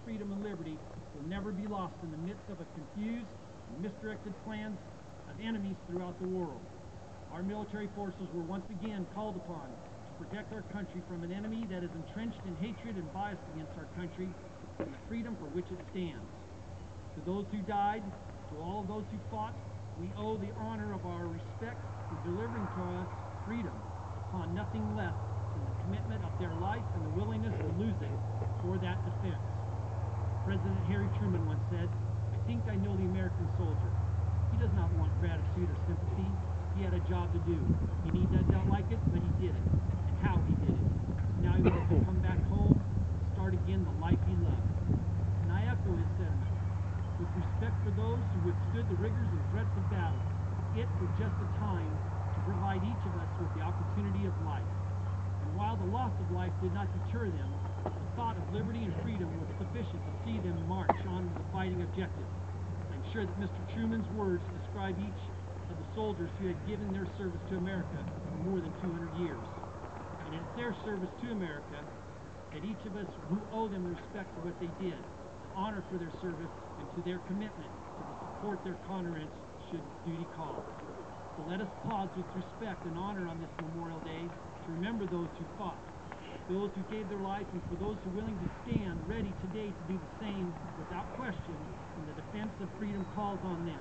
freedom and liberty will never be lost in the midst of a confused and misdirected plans of enemies throughout the world. Our military forces were once again called upon to protect our country from an enemy that is entrenched in hatred and bias against our country and the freedom for which it stands. To those who died, to all of those who fought, we owe the honor of our respect for delivering to us freedom upon nothing less than the commitment of their life and the willingness to lose it for that defense. President Harry Truman once said, "I think I know the American soldier. He does not want gratitude or sympathy. He had a job to do. He need not like it, but he did it. And how he did it. Now he wants to come back home and start again the life he loved." And I echo his sentiment. With respect for those who withstood the rigors and threats of battle, it was just a time to provide each of us with the opportunity of life. And while the loss of life did not deter them, the thought of liberty and freedom was sufficient to see them march on to the fighting objective. I'm sure that Mr. Truman's words describe each of the soldiers who had given their service to America for more than 200 years. And it's their service to America that each of us who owe them respect for what they did, honor for their service, and to their commitment to support their comrades should duty call. So let us pause with respect and honor on this Memorial Day to remember those who fought, those who gave their life, and for those who are willing to stand ready today to do the same without question when the defense of freedom calls on them.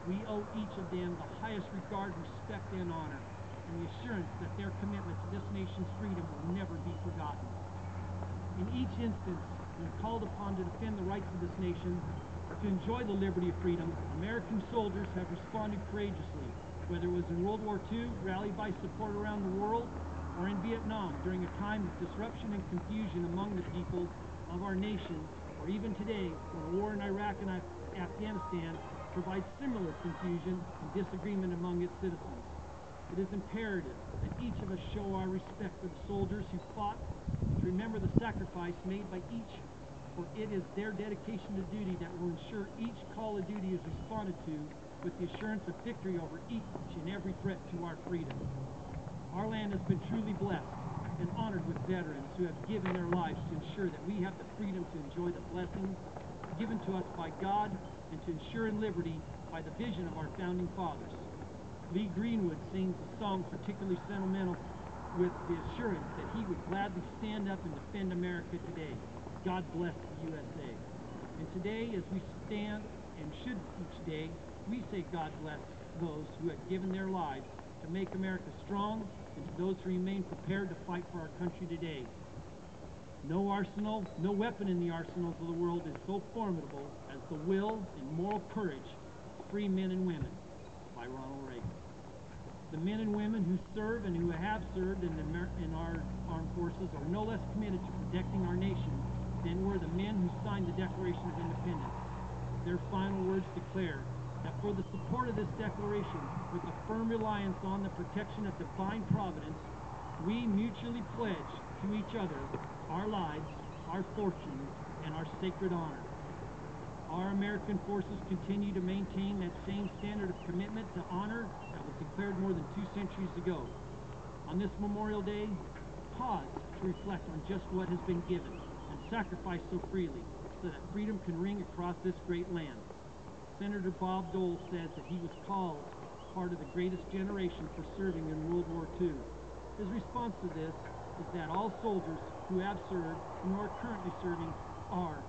We owe each of them the highest regard, respect, and honor, and the assurance that their commitment to this nation's freedom will never be forgotten. In each instance, when called upon to defend the rights of this nation, to enjoy the liberty of freedom, American soldiers have responded courageously, whether it was in World War II, rallied by support around the world, or in Vietnam during a time of disruption and confusion among the people of our nation, or even today when the war in Iraq and Afghanistan provides similar confusion and disagreement among its citizens. It is imperative that each of us show our respect for the soldiers who fought, to remember the sacrifice made by each, for it is their dedication to duty that will ensure each call of duty is responded to with the assurance of victory over each and every threat to our freedom. Our land has been truly blessed and honored with veterans who have given their lives to ensure that we have the freedom to enjoy the blessings given to us by God and to ensure in liberty by the vision of our founding fathers. Lee Greenwood sings a song particularly sentimental with the assurance that he would gladly stand up and defend America today. God bless the USA. And today, as we stand and should each day, we say God bless those who have given their lives to make America strong, and to those who remain prepared to fight for our country today. No arsenal, no weapon in the arsenals of the world is so formidable as the will and moral courage of free men and women, by Ronald Reagan. The men and women who serve and who have served in our armed forces are no less committed to protecting our nation than were the men who signed the Declaration of Independence. Their final words declare that for the support of this declaration, with a firm reliance on the protection of divine providence, we mutually pledge to each other our lives, our fortunes, and our sacred honor. Our American forces continue to maintain that same standard of commitment to honor that was declared more than 2 centuries ago. On this Memorial Day, pause to reflect on just what has been given and sacrificed so freely so that freedom can ring across this great land. Senator Bob Dole says that he was called part of the greatest generation for serving in World War II. His response to this is that all soldiers who have served and who are currently serving are